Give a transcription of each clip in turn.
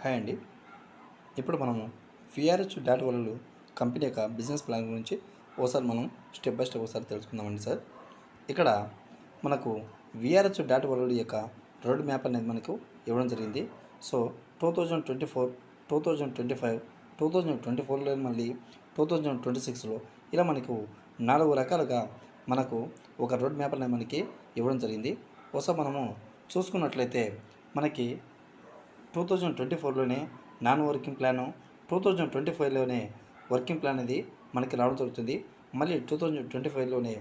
Hi అండి. ఇప్పుడు మనము విఆర్హెచ్ డాట్ వలలు కంపెనీ యొక్క బిజినెస్ ప్లాన్ గురించి ఒకసారి మనం స్టెప్ బై స్టెప్ ఒకసారి తెలుసుకుందామండి సార్. ఇక్కడ మనకు విఆర్హెచ్ డాట్ వలలు యొక్క రోడ్ మ్యాప్ అనేది మనకు ఇవ్వడం జరిగింది. సో 2024, 2025, 2024లో మళ్ళీ 2026లో ఇలా మనకు 4 రకాలుగా మనకు ఒక రోడ్ మ్యాప్ అనేది మనకి ఇవ్వడం జరిగింది. ఒకసారి మనము చూసుకున్నట్లయితే మనకి 2024లోనే నాన్ వర్కింగ్ ప్లాను, 2025లోనే వర్కింగ్ ప్లాన్ అనేది మనకి రావడం జరుగుతుంది. మళ్ళీ 2025లోనే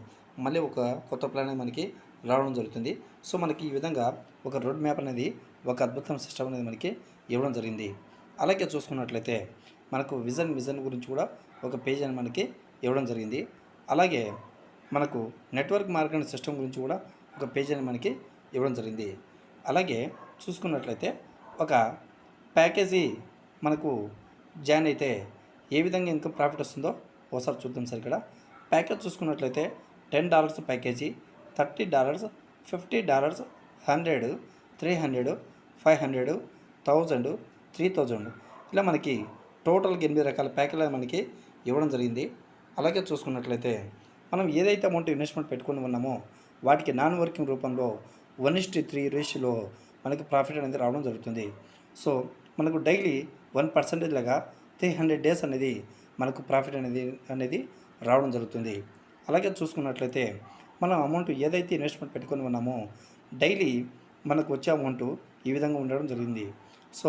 మళ్ళీ ఒక కొత్త ప్లాన్ అనేది మనకి రావడం జరుగుతుంది. సో మనకి ఈ విధంగా ఒక రోడ్ మ్యాప్ అనేది ఒక అద్భుతమైన సిస్టమ్ అనేది మనకి ఇవ్వడం జరిగింది. అలాగే చూసుకున్నట్లయితే మనకు విజన్ గురించి కూడా ఒక పేజ్ అనేది మనకి ఇవ్వడం జరిగింది. అలాగే మనకు నెట్వర్క్ మార్కెటింగ్ సిస్టమ్ గురించి కూడా ఒక పేజ్ అనేది మనకి ఇవ్వడం జరిగింది. అలాగే చూసుకున్నట్లయితే ఒక ప్యాకేజీ మనకు జాయిన్ అయితే ఏ విధంగా ఇన్కమ్ ప్రాఫిట్ వస్తుందో ఒకసారి చూద్దాం సార్. ఇక్కడ ప్యాకేజ్ చూసుకున్నట్లయితే $10 ప్యాకేజీ, $30, $50, 100, 300, 500, 1000, 3000 ఇలా మనకి టోటల్గా 8 రకాల ప్యాకేజీలు మనకి ఇవ్వడం జరిగింది. అలాగే చూసుకున్నట్లయితే మనం ఏదైతే అమౌంట్ ఇన్వెస్ట్మెంట్ పెట్టుకుని ఉన్నామో వాటికి నాన్ వర్కింగ్ రూపంలో 1:3 రేషియోలో మనకి ప్రాఫిట్ అనేది రావడం జరుగుతుంది. సో మనకు డైలీ 1% లాగా 300 డేస్ అనేది మనకు ప్రాఫిట్ అనేది రావడం జరుగుతుంది. అలాగే చూసుకున్నట్లయితే మనం అమౌంట్ ఏదైతే ఇన్వెస్ట్మెంట్ పెట్టుకొని ఉన్నామో డైలీ మనకు వచ్చే అమౌంట్ ఈ విధంగా ఉండడం జరిగింది. సో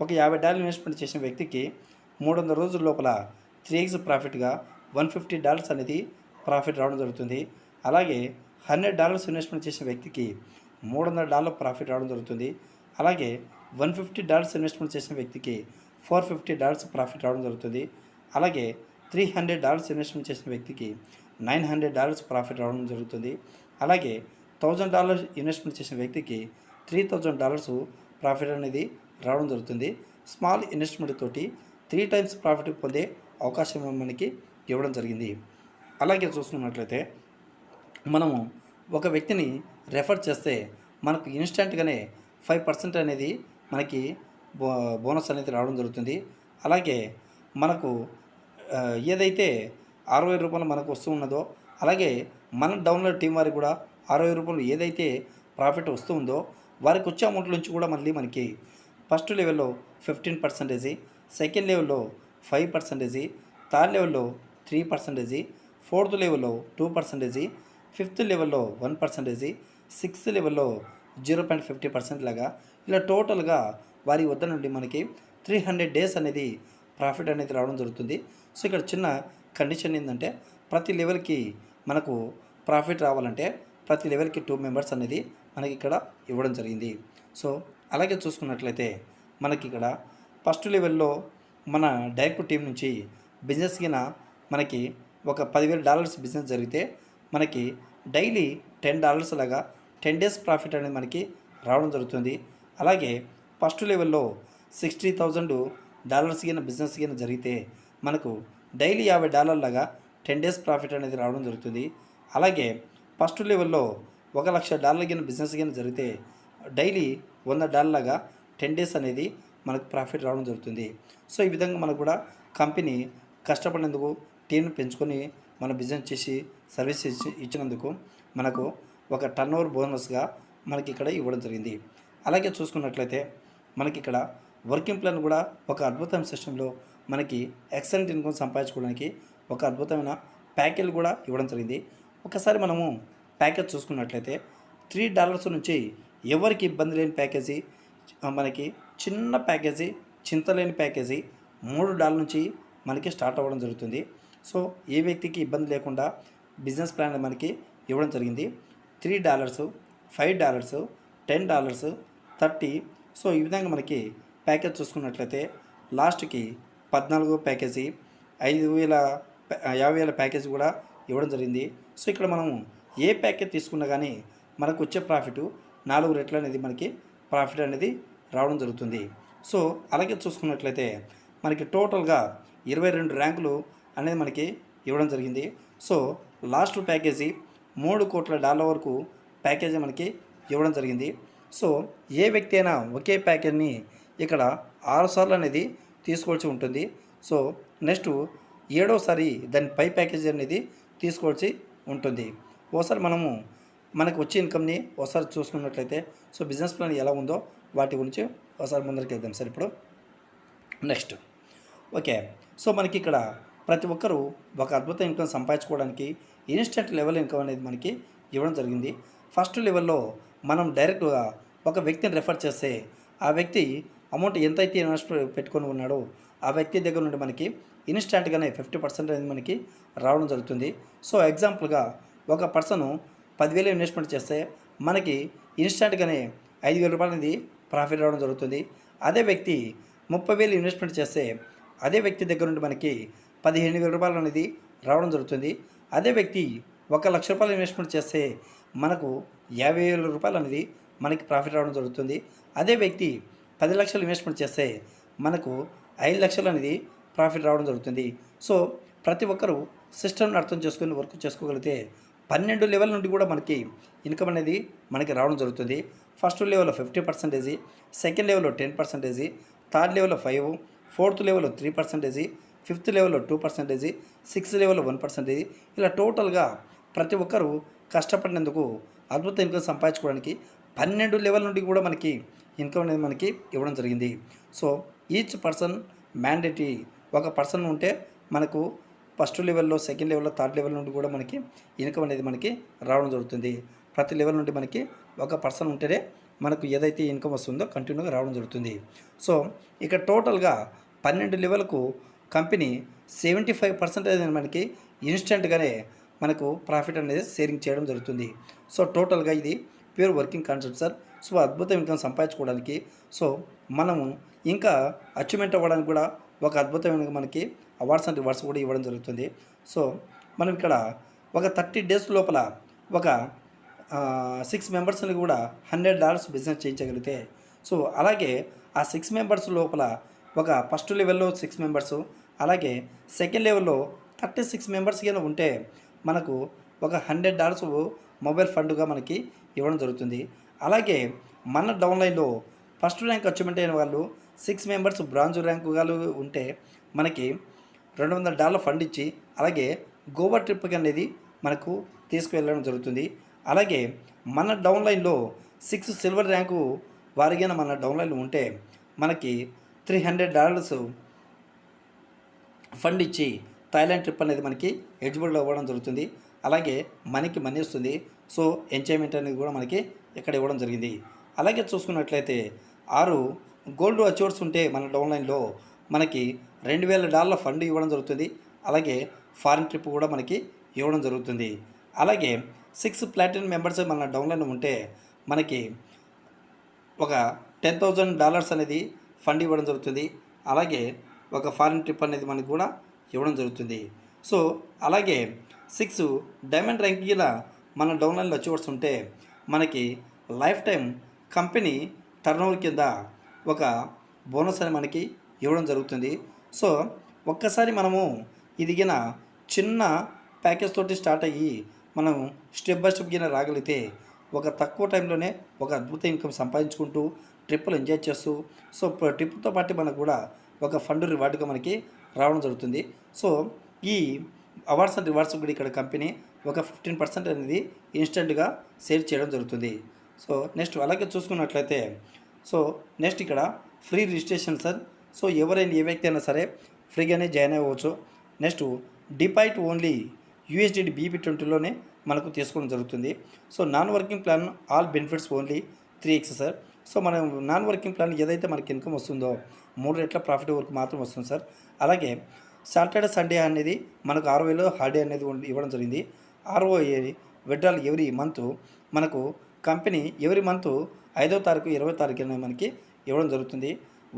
ఒక $50 ఇన్వెస్ట్మెంట్ చేసిన వ్యక్తికి 300 రోజుల లోపల 3x ప్రాఫిట్గా $150 అనేది ప్రాఫిట్ రావడం జరుగుతుంది. అలాగే $100 ఇన్వెస్ట్మెంట్ చేసిన వ్యక్తికి $300 ప్రాఫిట్ రావడం జరుగుతుంది. అలాగే $150 ఇన్వెస్ట్మెంట్ చేసిన వ్యక్తికి $450 ప్రాఫిట్ రావడం జరుగుతుంది. అలాగే $300 ఇన్వెస్ట్మెంట్ చేసిన వ్యక్తికి $900 ప్రాఫిట్ రావడం జరుగుతుంది. అలాగే $1000 ఇన్వెస్ట్మెంట్ చేసిన వ్యక్తికి $3000 ప్రాఫిట్ అనేది రావడం జరుగుతుంది. స్మాల్ ఇన్వెస్ట్మెంట్ తోటి 3 times ప్రాఫిట్ పొందే అవకాశం మనకి ఇవ్వడం జరిగింది. అలాగే చూసుకున్నట్లయితే మనము ఒక వ్యక్తిని రెఫర్ చేస్తే మనకు ఇన్స్టెంట్గానే 5% అనేది మనకి బోనస్ అనేది రావడం జరుగుతుంది. అలాగే మనకు ఏదైతే ₹60 మనకు వస్తూ ఉన్నదో అలాగే మన డౌన్లోడ్ టీం వారికి కూడా ₹60 ఏదైతే ప్రాఫిట్ వస్తూ ఉందో వారికి వచ్చే అమౌంట్ నుంచి కూడా మళ్ళీ మనకి ఫస్ట్ లెవెల్లో 15%, సెకండ్ లెవెల్లో 5%, థర్డ్ లెవెల్లో 3%, ఫోర్త్ లెవెల్లో 2%, ఫిఫ్త్ లెవెల్లో 1%, సిక్స్త్ లెవెల్లో 0.50% లాగా ఇలా టోటల్గా వారి వద్ద నుండి మనకి 300 డేస్ అనేది ప్రాఫిట్ అనేది రావడం జరుగుతుంది. సో ఇక్కడ చిన్న కండిషన్ ఏంటంటే ప్రతి లెవెల్కి మనకు ప్రాఫిట్ రావాలంటే ప్రతి లెవెల్కి 2 మెంబర్స్ అనేది మనకి ఇక్కడ ఇవ్వడం జరిగింది. సో అలాగే చూసుకున్నట్లయితే మనకి ఇక్కడ ఫస్ట్ లెవెల్లో మన డైరెక్ట్ టీం నుంచి బిజినెస్ కింద మనకి ఒక $10,000 బిజినెస్ జరిగితే మనకి డైలీ $10 లాగా 10 డేస్ ప్రాఫిట్ అనేది మనకి రావడం జరుగుతుంది. అలాగే ఫస్ట్ లెవెల్లో $60,000 కింద బిజినెస్ కింద జరిగితే మనకు డైలీ $50 లాగా 10 డేస్ ప్రాఫిట్ అనేది రావడం జరుగుతుంది. అలాగే ఫస్ట్ లెవెల్లో $1,00,000 కింద బిజినెస్ కింద జరిగితే డైలీ $100 లాగా 10 డేస్ అనేది మనకు ప్రాఫిట్ రావడం జరుగుతుంది. సో ఈ విధంగా మనకు కూడా కంపెనీ కష్టపడినందుకు టీంను పెంచుకొని మన బిజినెస్ చేసి సర్వీస్ ఇచ్చినందుకు మనకు ఒక టర్నోవర్ బోనస్గా మనకి ఇక్కడ ఇవ్వడం జరిగింది. అలాగే చూసుకున్నట్లయితే మనకి ఇక్కడ వర్కింగ్ ప్లాన్ కూడా ఒక అద్భుతమైన సిస్టంలో మనకి ఎక్సలెంట్ ఇన్కమ్ సంపాదించుకోవడానికి ఒక అద్భుతమైన ప్యాకేజ్ కూడా ఇవ్వడం జరిగింది. ఒకసారి మనము ప్యాకేజ్ చూసుకున్నట్లయితే $3 నుంచి ఎవరికి ఇబ్బంది లేని ప్యాకేజీ, మనకి చిన్న ప్యాకేజీ, చింతలేని ప్యాకేజీ $3 నుంచి మనకి స్టార్ట్ అవ్వడం జరుగుతుంది. సో ఏ వ్యక్తికి ఇబ్బంది లేకుండా బిజినెస్ ప్లాన్ మనకి ఇవ్వడం జరిగింది. $3, $5, $10, 30. సో ఈ విధంగా మనకి ప్యాకేజ్ చూసుకున్నట్లయితే లాస్ట్కి 14 ప్యాకేజీ, 50,000 ప్యాకేజీ కూడా ఇవ్వడం జరిగింది. సో ఇక్కడ మనము ఏ ప్యాకేజ్ తీసుకున్నా కానీ మనకు వచ్చే ప్రాఫిట్ 4 రెట్లు అనేది మనకి ప్రాఫిట్ అనేది రావడం జరుగుతుంది. సో అలాగే చూసుకున్నట్లయితే మనకి టోటల్గా 22 ర్యాంకులు అనేది మనకి ఇవ్వడం జరిగింది. సో లాస్ట్ ప్యాకేజీ $3 కోట్ల వరకు ప్యాకేజీ మనకి ఇవ్వడం జరిగింది. సో ఏ వ్యక్తి అయినా ఒకే ప్యాకేజ్ని ఇక్కడ 6 సార్లు అనేది తీసుకోవాల్సి ఉంటుంది. సో నెక్స్ట్ 7వసారి దాని పై ప్యాకేజ్ అనేది తీసుకోవాల్సి ఉంటుంది. ఓసారి మనకు వచ్చే ఇన్కమ్ని ఒకసారి చూసుకున్నట్లయితే సో బిజినెస్ ప్లాన్ ఎలా ఉందో వాటి గురించి ఒకసారి ముందరికి వెళ్దాం సార్. ఇప్పుడు నెక్స్ట్ ఓకే. సో మనకి ఇక్కడ ప్రతి ఒక్కరూ ఒక అద్భుత ఇన్కమ్ సంపాదించుకోవడానికి ఇన్స్టెంట్ లెవెల్ ఇన్కమ్ అనేది మనకి ఇవ్వడం జరిగింది. ఫస్ట్ లెవెల్లో మనం డైరెక్ట్గా ఒక వ్యక్తిని రెఫర్ చేస్తే ఆ వ్యక్తి అమౌంట్ ఎంతైతే ఇన్వెస్ట్ పెట్టుకొని ఉన్నాడో ఆ వ్యక్తి దగ్గర నుండి మనకి ఇన్స్టెంట్గానే 50% అనేది మనకి రావడం జరుగుతుంది. సో ఎగ్జాంపుల్గా ఒక పర్సను 10,000 ఇన్వెస్ట్మెంట్ చేస్తే మనకి ఇన్స్టెంట్గానే 5,000 రూపాయలు అనేది ప్రాఫిట్ రావడం జరుగుతుంది. అదే వ్యక్తి 30,000 ఇన్వెస్ట్మెంట్ చేస్తే అదే వ్యక్తి దగ్గర నుండి మనకి 15,000 రూపాయలు అనేది రావడం జరుగుతుంది. అదే వ్యక్తి 1,00,000 రూపాయలు ఇన్వెస్ట్మెంట్ చేస్తే మనకు 50,000 రూపాయలు అనేది మనకి ప్రాఫిట్ రావడం జరుగుతుంది. అదే వ్యక్తి 10 లక్షలు ఇన్వెస్ట్మెంట్ చేస్తే మనకు 5 లక్షలు అనేది ప్రాఫిట్ రావడం జరుగుతుంది. సో ప్రతి ఒక్కరూ సిస్టమ్ని అర్థం చేసుకొని వర్క్ చేసుకోగలిగితే 12 లెవెల్ నుండి కూడా మనకి ఇన్కమ్ అనేది మనకి రావడం జరుగుతుంది. ఫస్ట్ లెవెల్లో 50%, సెకండ్ లెవెల్లో 10%, థర్డ్ లెవెల్లో 5%, ఫోర్త్ లెవెల్లో 3%, ఫిఫ్త్ లెవెల్లో 2%, సిక్స్త్ లెవెల్లో 1%. ఇలా టోటల్గా ప్రతి ఒక్కరూ కష్టపడినందుకు అద్భుత ఇన్కమ్ సంపాదించుకోవడానికి 12 లెవెల్ నుండి కూడా మనకి ఇన్కమ్ అనేది మనకి ఇవ్వడం జరిగింది. సో ఈచ్ పర్సన్ మ్యాండేటరీ ఒక పర్సన్ ఉంటే మనకు ఫస్ట్ లెవెల్లో, సెకండ్ లెవెల్లో, థర్డ్ లెవెల్ నుండి కూడా మనకి ఇన్కమ్ అనేది మనకి రావడం జరుగుతుంది. ప్రతి లెవెల్ నుండి మనకి ఒక పర్సన్ ఉంటేనే మనకు ఏదైతే ఇన్కమ్ వస్తుందో కంటిన్యూగా రావడం జరుగుతుంది. సో ఇక టోటల్గా 12 లెవెల్కు కంపెనీ 75% అనేది మనకి ఇన్స్టెంట్గానే మనకు ప్రాఫిట్ అనేది షేరింగ్ చేయడం జరుగుతుంది. సో టోటల్గా ఇది pure working concept sir. So అద్భుత ఇన్కమ్ సంపాదించుకోవడానికి సో మనము ఇంకా అచీవ్మెంట్ అవ్వడానికి కూడా ఒక అద్భుతమైన మనకి అవార్డ్స్ అండ్ రివార్డ్స్ కూడా ఇవ్వడం జరుగుతుంది. సో మనం ఇక్కడ ఒక 30 డేస్ లోపల ఒక 6 మెంబర్స్ని కూడా $100 బిజినెస్ చేయించగలిగితే సో అలాగే ఆ 6 మెంబర్స్ లోపల ఒక ఫస్ట్ లెవెల్లో 6 మెంబర్సు అలాగే సెకండ్ లెవెల్లో 36 మెంబర్స్ కింద ఉంటే మనకు ఒక $100 మొబైల్ ఫండ్గా మనకి ఇవ్వడం జరుగుతుంది. అలాగే మన డౌన్లైన్లో ఫస్ట్ ర్యాంక్ అచీవ్మెంట్ అయిన వాళ్ళు 6 మెంబర్స్ బ్రాంజ్ ర్యాంకు వాళ్ళు ఉంటే మనకి $200 ఫండ్ ఇచ్చి అలాగే గోవా ట్రిప్కి అనేది మనకు తీసుకువెళ్ళడం జరుగుతుంది. అలాగే మన డౌన్లైన్లో 6 సిల్వర్ ర్యాంకు వారిగా మన డౌన్లైన్లో ఉంటే మనకి $300 ఫండ్ ఇచ్చి థాయిలాండ్ ట్రిప్ అనేది మనకి ఎలిజిబుల్ అవ్వడం జరుగుతుంది. అలాగే మనకి మనీ వస్తుంది. సో ఎంజాయ్మెంట్ అనేది కూడా మనకి ఇక్కడ ఇవ్వడం జరిగింది. అలాగే చూసుకున్నట్లయితే 6 గోల్డ్ అచీవర్స్ ఉంటే మన డౌన్లైన్లో మనకి $2,000 ఫండ్ ఇవ్వడం జరుగుతుంది. అలాగే ఫారిన్ ట్రిప్ కూడా మనకి ఇవ్వడం జరుగుతుంది. అలాగే 6 ప్లాటినం మెంబర్స్ మన డౌన్లైన్ ఉంటే మనకి ఒక $10,000 అనేది ఫండ్ ఇవ్వడం జరుగుతుంది. అలాగే ఒక ఫారిన్ ట్రిప్ అనేది మనకి కూడా ఇవ్వడం జరుగుతుంది. సో అలాగే 6 డైమండ్ ర్యాంకింగ్ మన డౌన్లైన్లో అచీవర్స్ ఉంటే మనకి లైఫ్ టైం కంపెనీ టర్నోవర్ కింద ఒక బోనస్ అని మనకి ఇవ్వడం జరుగుతుంది. సో ఒక్కసారి మనము ఇదిగిన చిన్న ప్యాకేజ్ తోటి స్టార్ట్ అయ్యి మనం స్టెప్ బై స్టెప్ కింద రాగలిగితే ఒక తక్కువ టైంలోనే ఒక అద్భుత ఇన్కమ్ సంపాదించుకుంటూ ట్రిప్పులు ఎంజాయ్ చేస్తూ సో ట్రిప్తో పాటు మనకు కూడా ఒక ఫండ్ రివార్డుగా మనకి రావడం జరుగుతుంది. సో ఈ అవార్డ్స్ అండ్ రివార్డ్స్ కూడా ఇక్కడ కంపెనీ ఒక 15% అనేది ఇన్స్టెంట్గా సేల్ చేయడం జరుగుతుంది. సో నెక్స్ట్ అలాగే చూసుకున్నట్లయితే సో నెక్స్ట్ ఇక్కడ ఫ్రీ రిజిస్ట్రేషన్ సార్. సో ఎవరైనా ఏ వ్యక్తి అయినా సరే ఫ్రీగానే జాయిన్ అవ్వచ్చు. నెక్స్ట్ డిపాజిట్ ఓన్లీ USDT BP20లోనే మనకు తీసుకోవడం జరుగుతుంది. So non working plan all benefits only 3x sir. So మనం నాన్ వర్కింగ్ ప్లాన్ ఏదైతే మనకి ఇన్కమ్ వస్తుందో 3 రెట్ల ప్రాఫిట్ వరకు మాత్రం వస్తుంది సార్. అలాగే సాటర్డే సండే అనేది మనకు 6,000 హాలిడే అనేది ఇవ్వడం జరిగింది. ROA విత్డ్రాల్ ఎవ్రీ మంత్ మనకు కంపెనీ ఎవ్రీ మంత్ 5వ తారీఖు 20వ తారీఖున మనకి ఇవ్వడం జరుగుతుంది.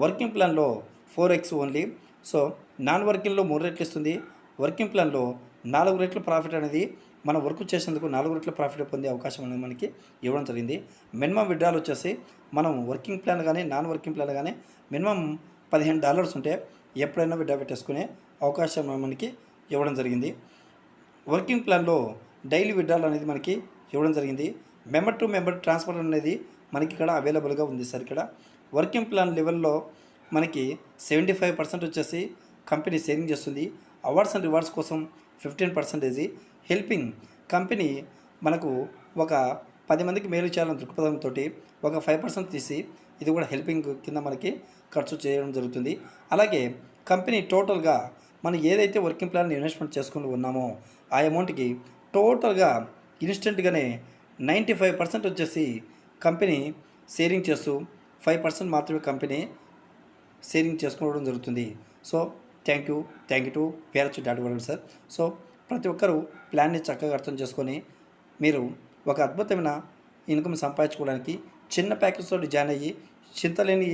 వర్కింగ్ ప్లాన్లో 4x ఓన్లీ. సో నాన్ వర్కింగ్లో 3 రెట్లు ఇస్తుంది. వర్కింగ్ ప్లాన్లో 4 రెట్ల ప్రాఫిట్ అనేది మనం వర్క్ చేసేందుకు 4 రెట్ల ప్రాఫిట్ పొందే అవకాశం అనేది మనకి ఇవ్వడం జరిగింది. మినిమం విత్డ్రాల్ వచ్చేసి మనం వర్కింగ్ ప్లాన్ కానీ నాన్ వర్కింగ్ ప్లాన్ కానీ మినిమం $15 ఉంటే ఎప్పుడైనా విత్డ్రా పెట్టేసుకునే అవకాశం మనకి ఇవ్వడం జరిగింది. వర్కింగ్ ప్లాన్లో డైలీ విత్డ్రాల్ అనేది మనకి ఇవ్వడం జరిగింది. మెంబర్ టు మెంబర్ ట్రాన్స్ఫర్ అనేది మనకి ఇక్కడ అవైలబుల్గా ఉంది సార్. ఇక్కడ వర్కింగ్ ప్లాన్ లెవెల్లో మనకి 75% వచ్చేసి కంపెనీ సేవింగ్ చేస్తుంది. అవార్డ్స్ అండ్ రివార్డ్స్ కోసం 15% హెల్పింగ్ కంపెనీ మనకు ఒక 10 మందికి మేలు చేయాలనే దృక్పథంతో ఒక 5% తీసి ఇది కూడా హెల్పింగ్ కింద మనకి ఖర్చు చేయడం జరుగుతుంది. అలాగే కంపెనీ టోటల్గా మనం ఏదైతే వర్కింగ్ ప్లాన్ ఇన్వెస్ట్మెంట్ చేసుకుని ఉన్నామో ఆ అమౌంట్కి టోటల్గా ఇన్స్టెంట్గానే 95% వచ్చేసి కంపెనీ షేరింగ్ చేస్తూ 5% మాత్రమే కంపెనీ షేరింగ్ చేసుకోవడం జరుగుతుంది. So thank you to VRH dot world sir. So ప్రతి ఒక్కరూ ప్లాన్ని చక్కగా అర్థం చేసుకొని మీరు ఒక అద్భుతమైన ఇన్కమ్ సంపాదించుకోవడానికి చిన్న ప్యాకేజ్ తోటి జాయిన్ అయ్యి చింతలేని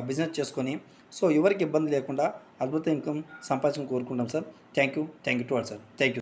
బిజినెస్ చేసుకొని సో ఎవరికి ఇబ్బంది లేకుండా అద్భుత ఇన్కమ్ సంపాదించుకొని కోరుకుంటాం sir. Thank you to all sir. Thank you.